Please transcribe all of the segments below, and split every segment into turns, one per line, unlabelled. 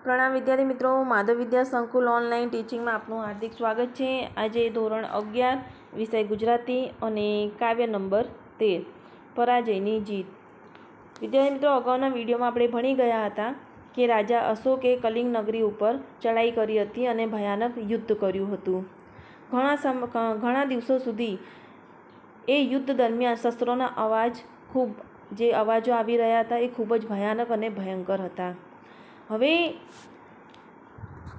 પ્રણામ વિદ્યાર્થી મિત્રો, માધવ વિદ્યા સંકુલ ઓનલાઈન ટીચિંગમાં આપનું હાર્દિક સ્વાગત છે। આજે ધોરણ 11 વિષય ગુજરાતી અને કાવ્ય નંબર 13 પરાજયની જીત। વિદ્યાર્થી મિત્રો, અગાઉના વિડીયોમાં આપણે ભણી ગયા હતા કે રાજા અશોકે કલિંગ નગરી ઉપર ચડાઈ કરી હતી અને ભયાનક યુદ્ધ કર્યું હતું। ઘણા દિવસો સુધી એ યુદ્ધ દરમિયાન શસ્ત્રોના અવાજો આવી રહ્યા હતા એ ખૂબ જ ભયાનક અને ભયંકર હતા। હવે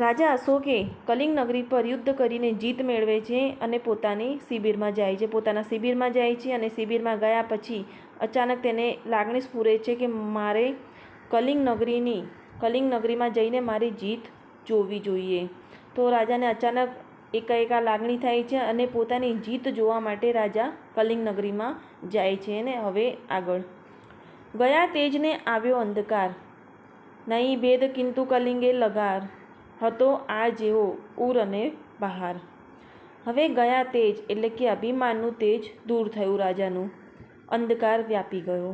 રાજા અશોકે કલિંગ નગરી પર યુદ્ધ કરીને જીત મેળવે છે અને પોતાની શિબિરમાં જાય છે અને શિબિરમાં ગયા પછી અચાનક તેને લાગણી સ્ફુરે છે કે મારે કલિંગ નગરીમાં જઈને મારી જીત જોવી જોઈએ। તો રાજાને અચાનક એકાએક લાગણી થાય છે અને પોતાની જીત જોવા માટે રાજા કલિંગ નગરીમાં જાય છે। અને હવે આગળ, ગયા તેજને આવ્યો અંધકાર, નહીં ભેદ કિંતુ કલિંગે લગાર, હતો આ જેવો ઉર અને બહાર। હવે ગયા તેજ એટલે કે અભિમાનનું તેજ દૂર થયું રાજાનું, અંધકાર વ્યાપી ગયો।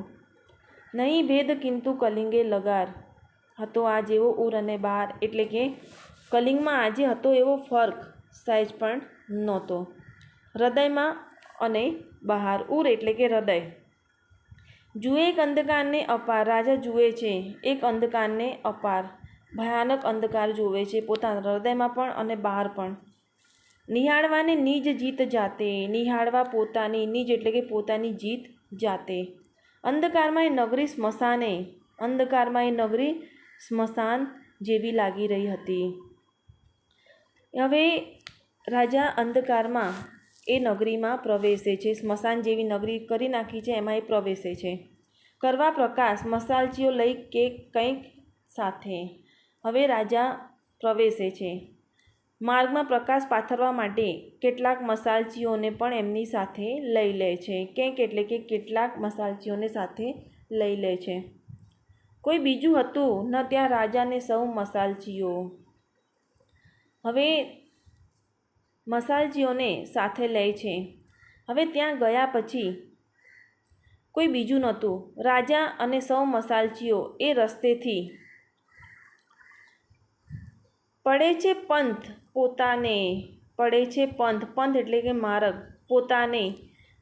નહીં ભેદ કિંતુ કલિંગે લગાર, હતો આ જેવો ઉર અને બહાર એટલે કે કલિંગમાં આજે હતો એવો ફર્ક સહેજ પણ નહોતો, હૃદયમાં અને બહાર। ઉર એટલે કે હૃદય। જુએ એક અંધકારને અપાર, રાજા જુએ છે એક અંધકારને અપાર, ભયાનક અંધકાર જુએ છે પોતાના હૃદયમાં પણ અને બહાર પણ। નિહાળવાને નિજ જીત જાતે, નિહાળવા પોતાની, નિજ એટલે કે પોતાની જીત જાતે। અંધકારમાં એ નગરી સ્મશાન જેવી લાગી રહી હતી। હવે રાજા અંધકારમાં એ નગરીમાં પ્રવેશે છે, સ્મશાન જેવી નગરી કરી નાખી છે એમાં એ પ્રવેશે છે। કરવા પ્રકાશ મસાલચીઓ લઈ કે કંઈક સાથે, હવે રાજા પ્રવેશે છે। માર્ગમાં પ્રકાશ પાથરવા માટે કેટલાક મસાલચીઓને પણ એમની સાથે લઈ લે છે, કંઈક એટલે કે કેટલાક મસાલચીઓને સાથે લઈ લે છે। કોઈ બીજું હતું ન ત્યાં રાજાને સૌ મસાલચીઓ, હવે મસાલચીઓને સાથે લે છે। હવે ત્યાં ગયા પછી કોઈ બીજું નહોતું, રાજા અને સૌ મસાલચીઓ એ રસ્તેથી પડે છે પંથ એટલે કે માર્ગ પોતાને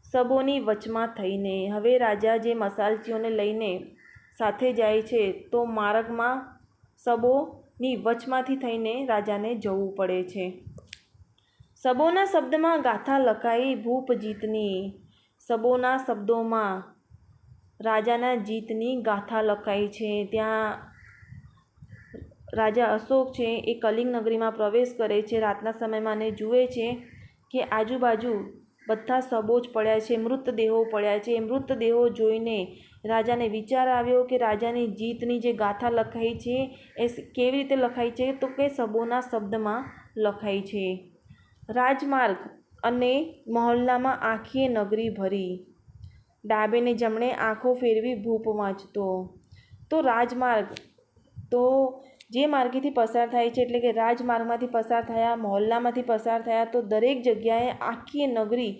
સબોની વચમાં થઈને। હવે રાજા જે મસાલચીઓને લઈને સાથે જાય છે તો માર્ગમાં સબોની વચમાંથી થઈને રાજાને જવું પડે છે। સબોના શબ્દમાં ગાથા લખાઈ ભૂપ જીતની, સબોના શબ્દોમાં રાજાના જીતની ગાથા લખાઈ છે। ત્યાં રાજા અશોક છે એ કલિંગ નગરીમાં પ્રવેશ કરે છે રાતના સમયમાં અને જુએ છે કે આજુબાજુ બધા શબો જ પડ્યા છે, મૃતદેહો પડ્યા છે। એ મૃતદેહો જોઈને રાજાને વિચાર આવ્યો કે રાજાની જીતની જે ગાથા લખાઈ છે એ કેવી રીતે લખાઈ છે, તો કે સબોના શબ્દમાં લખાઈ છે। રાજમાર્ગ અને મહોલ્લામાં આખીએ નગરી ભરી, ડાબે ને જમણે આંખો ફેરવી ભૂપ વાંચતો। તો રાજમાર્ગ, તો જે માર્ગેથી પસાર થાય છે એટલે કે રાજમાર્ગમાંથી પસાર થયા, મહોલ્લામાંથી પસાર થયા, તો દરેક જગ્યાએ આખી નગરી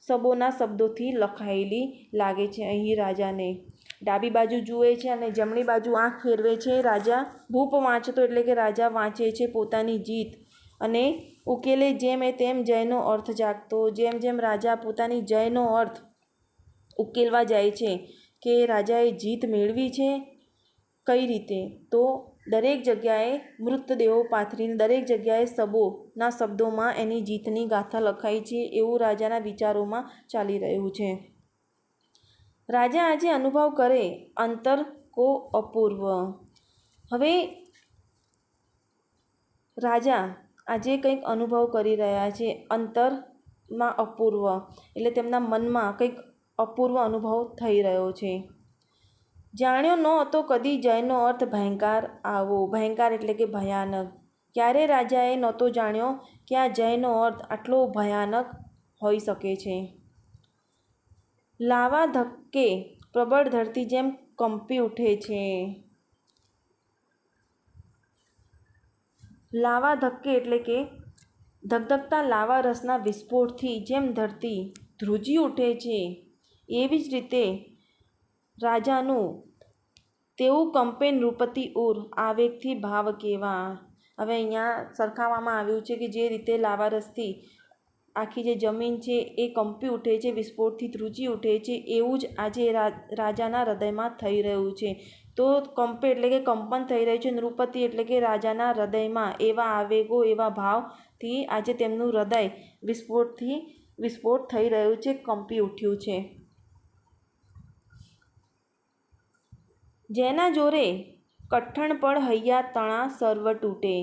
સબોના શબ્દોથી લખાયેલી લાગે છે। અહીં રાજાને ડાબી બાજુ જુએ છે અને જમણી બાજુ આંખ ફેરવે છે, રાજા ભૂપ વાંચતો એટલે કે રાજા વાંચે છે પોતાની જીત અને ઉકેલે જેમ તેમ જયનો અર્થ જાગતો। જેમ જેમ રાજા પોતાની જયનો અર્થ ઉકેલવા જાય છે કે રાજાએ જીત મેળવી છે કઈ રીતે, તો દરેક જગ્યાએ મૃતદેહો પાથરીને દરેક જગ્યાએ સબોના શબ્દોમાં એની જીતની ગાથા લખાઈ છે એવું રાજાના વિચારોમાં ચાલી રહ્યું છે। રાજા આજે અનુભવ કરે અંતર કો અપૂર્વ, હવે રાજા આજે કંઈક અનુભવ કરી રહ્યા છે, અંતરમાં અપૂર્વ એટલે તેમના મનમાં કંઈક અપૂર્વ અનુભવ થઈ રહ્યો છે। જાણ્યો ન હતો કદી જયનો અર્થ ભયંકર આવો, ભયંકર એટલે કે ભયાનક, ક્યારે રાજાએ નહોતો જાણ્યો કે આ જયનો અર્થ આટલો ભયાનક હોઈ શકે છે। લાવા ધક્કે પ્રબળ ધરતી જેમ કંપી ઉઠે છે, લાવા ધક્કે એટલે કે ધગધગતા લાવા રસના વિસ્ફોટથી જેમ ધરતી ધ્રુજી ઉઠે છે, એવી જ રીતે રાજાનું તેવું કંપે નૃપતિ ઉર આવેગથી ભાવ કેવા. હવે અહીંયા સરખાવવામાં આવ્યું છે કે જે રીતે લાવારસથી આખી જે જમીન છે એ કંપી ઉઠે છે, વિસ્ફોટથી ધ્રુજી ઉઠે છે, એવું જ આજે રાજાના હૃદયમાં થઈ રહ્યું છે. તો કંપે એટલે કે કંપન થઈ રહ્યું છે, નૃપતિ એટલે કે રાજાના હૃદયમાં એવા આવેગો, એવા ભાવથી આજે તેમનું હૃદય વિસ્ફોટ થઈ રહ્યું છે, કંપી ઉઠ્યું છે. જેના જોરે કઠણ પડ હૈયા તણા સર્વ તૂટે,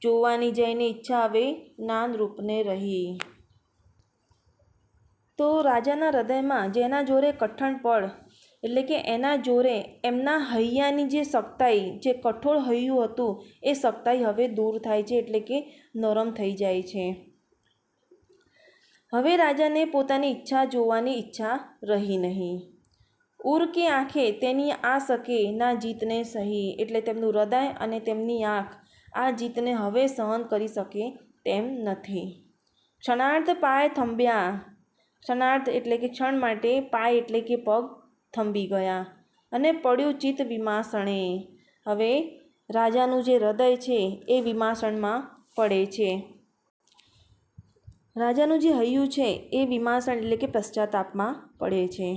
જોવાની જઈને ઈચ્છા હવે ના નૃપને રહી. તો રાજાના હૃદયમાં જેના જોરે કઠણ પડ એટલે કે એના જોરે એમના હૈયાની જે સખ્તાઈ, જે કઠોળ હૈયું હતું એ સખ્તાઈ હવે દૂર થાય છે, એટલે કે નરમ થઈ જાય છે. હવે રાજાને પોતાની ઈચ્છા જોવાની ઈચ્છા રહી નહીં. ઉર કે આંખે તેની આ શકે ના જીતને સહી, એટલે તેમનું હૃદય અને તેમની આંખ આ જીતને હવે સહન કરી શકે તેમ નથી. ક્ષણાર્થ પાય થંભ્યા, ક્ષણાર્થ એટલે કે ક્ષણ માટે, પાય એટલે કે પગ થંભી ગયા અને પડ્યું ચિત્ત વિમાસણે. હવે રાજાનું જે હૃદય છે એ વિમાસણમાં પડે છે. રાજાનું જે હૈયું છે એ વિમાસણ એટલે કે પશ્ચાતાપમાં પડે છે.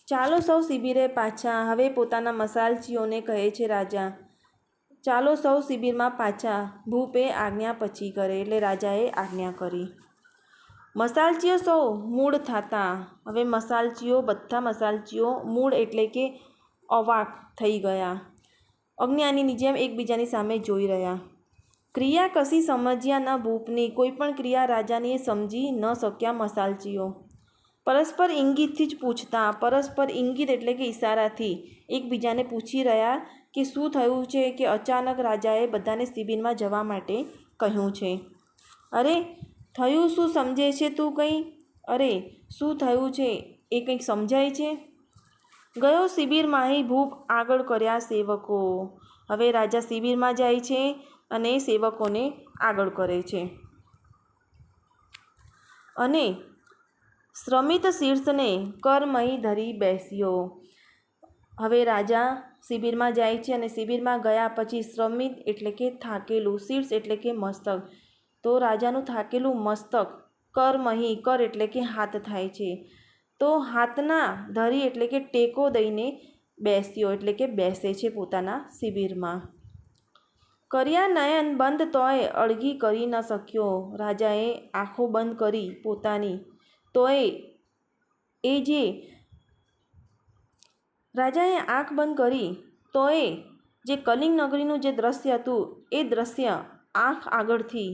ચાલો સૌ શિબિરે પાછા, હવે પોતાના મસાલચીઓને કહે છે રાજા, ચાલો સૌ શિબિરમાં પાછા, ભૂપે આજ્ઞા પછી કરે, એટલે રાજાએ આજ્ઞા કરી. મસાલચીઓ સૌ મૂળ થાતા, હવે મસાલચીઓ બધા મસાલચીઓ મૂળ એટલે કે અવાક થઈ ગયા, અજ્ઞાનીની જેમ એકબીજાની સામે જોઈ રહ્યા. ક્રિયા કશી સમજ્યા ન ભૂપની, કોઈ પણ ક્રિયા રાજાની એ સમજી ન શક્યા મસાલચીઓ. પરસ્પર ઇંગિતથી જ પૂછતા, પરસ્પર ઇંગિત એટલે કે ઈશારાથી એકબીજાને પૂછી રહ્યા કે શું થયું છે કે અચાનક રાજાએ બધાને શિબિરમાં જવા માટે કહ્યું છે. અરે થયું શું સમજે છે તું કંઈ? અરે શું થયું છે એ કંઈક સમજાય છે? ગયો શિબિરમાંહી ભૂપ આગળ કર્યા સેવકો. હવે રાજા શિબિરમાં જાય છે અને સેવકોને આગળ કરે છે. અને શ્રમિત શીર્ષને કરમહી ધરી બેસ્યો. હવે રાજા શિબિરમાં જાય છે અને શિબિરમાં ગયા પછી શ્રમિત એટલે કે થાકેલું, શીર્ષ એટલે કે મસ્તક, તો રાજાનું થાકેલું મસ્તક કરમહી, કર એટલે કે હાથ થાય છે, તો હાથના ધરી એટલે કે ટેકો દઈને બેસ્યો એટલે કે બેસે છે પોતાના શિબિરમાં. કર્યા નયન બંધ તોય અળગી કરી ન શક્યો. રાજાએ આંખો બંધ કરી પોતાની, તોય એ રાજાએ આંખ બંધ કરી તોય જે કલિંગ નગરીનું જે દ્રશ્ય હતું એ દ્રશ્ય આંખ આગળથી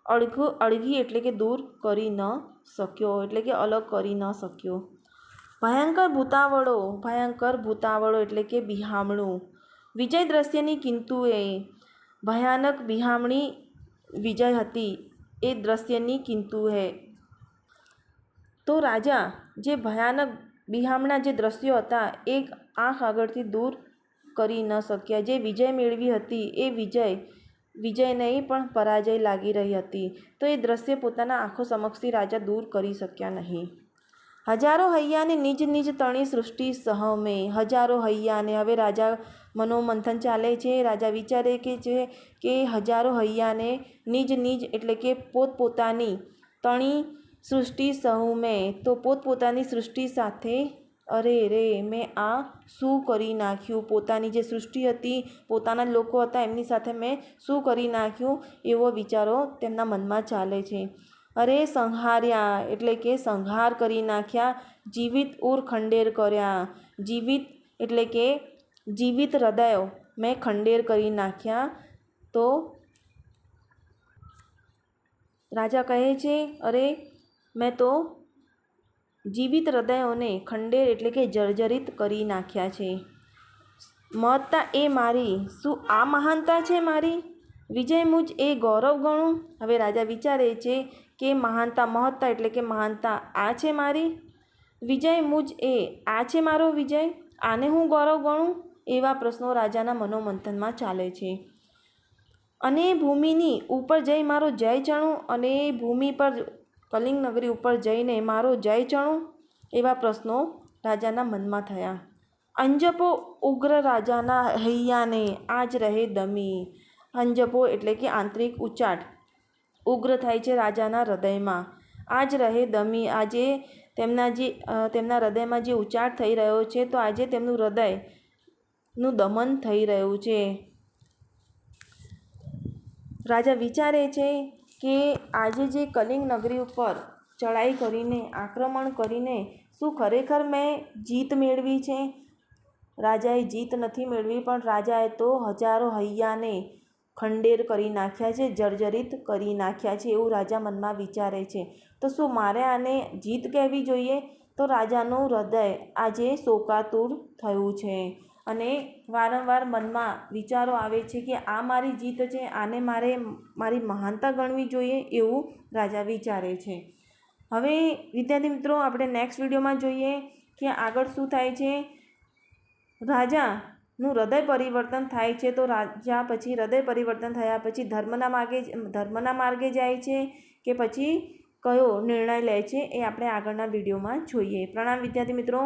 અળગી એટલે કે દૂર કરી ન શક્યો, એટલે કે અલગ કરી ન શક્યો. ભયંકર ભૂતાવળો એટલે કે બિહામણું, વિજય દ્રશ્યની કિંતુએ, ભયાનક બિહામણી વિજય હતી એ દ્રશ્યની કિંતુ હે. તો રાજા જે ભયાનક બિહામણા જે દ્રશ્યો હતા એ આંખ આગળથી દૂર કરી ન શક્યા. જે વિજય મેળવી હતી એ વિજય નહીં પણ પરાજય લાગી રહી હતી, તો એ દ્રશ્ય પોતાના આંખો સમક્ષથી રાજા દૂર કરી શક્યા નહીં. હજારો હૈયાને નિજ નિજ તણી સૃષ્ટિ સહમે, હજારો હૈયાને, હવે રાજા મનોમંથન ચાલે છે. રાજા વિચારે કે હજારો હૈયાને નિજ નિજ એટલે કે પોતપોતાની તણી સૃષ્ટિ સહુમે, તો પોતપોતાની સૃષ્ટિ સાથે, અરે રે મેં આ શું કરી નાખ્યું, પોતાની જે સૃષ્ટિ હતી, પોતાના લોકો હતા એમની સાથે મેં શું કરી નાખ્યું, એવો વિચારો તેમના મનમાં ચાલે છે. અરે સંહાર્યા એટલે કે સંહાર કરી નાખ્યા, જીવિત ઉર ખંડેર કર્યા, જીવિત એટલે કે જીવિત હૃદયો મેં ખંડેર કરી નાખ્યા. તો રાજા કહે છે અરે મેં તો જીવિત હૃદયોને ખંડેર એટલે કે જર્જરિત કરી નાખ્યા છે. મહત્તા એ મારી, શું આ મહાનતા છે મારી? વિજય મુજ એ ગૌરવ ગણું. હવે રાજા વિચારે છે કે મહત્તા એટલે કે મહાનતા આ છે મારી, વિજય મુજ એ આ છે મારો વિજય, આને હું ગૌરવ ગણું, એવા પ્રશ્નો રાજાના મનોમંથનમાં ચાલે છે. અને ભૂમિની ઉપર જઈ મારો જય ચણું, અને ભૂમિ પર કલિંગ નગરી ઉપર જઈને મારો જય ચણું, એવા પ્રશ્નો રાજાના મનમાં થયા. અંજપો ઉગ્ર રાજાના હૈયાને આજ રહે દમી. અંજપો એટલે કે આંતરિક ઉચાટ ઉગ્ર થાય છે રાજાના હૃદયમાં. આજ રહે દમી, આજે તેમના હૃદયમાં જે ઉચાટ થઈ રહ્યો છે, તો આજે તેમનું હૃદયનું દમન થઈ રહ્યું છે. રાજા વિચારે છે કે આજે જે કલિંગ નગરી ઉપર ચડાઈ કરીને આક્રમણ કરીને શું ખરેખર મેં જીત મેળવી છે? રાજાએ જીત નથી મેળવી, પણ રાજાએ તો હજારો હૈયાને ખંડેર કરી નાખ્યા છે, જર્જરિત કરી નાખ્યા છે, એવું રાજા મનમાં વિચારે છે. તો શું મારે આને જીત કહેવી જોઈએ? તો રાજાનું હૃદય આજે શોકાતુર થયું છે અને વારંવાર મનમાં વિચારો આવે છે કે આ મારી જીત છે, આને મારે મારી મહાનતા ગણવી જોઈએ, એવું રાજા વિચારે છે. હવે વિદ્યાર્થી મિત્રો, આપણે નેક્સ્ટ વિડીયોમાં જોઈએ કે આગળ શું થાય છે. રાજાનું હૃદય પરિવર્તન થાય છે, તો રાજા પછી હૃદય પરિવર્તન થયા પછી ધર્મના માર્ગે જાય છે કે પછી કયો નિર્ણય લે છે, એ આપણે આગળના વિડીયોમાં જોઈએ. પ્રણામ વિદ્યાર્થી મિત્રો.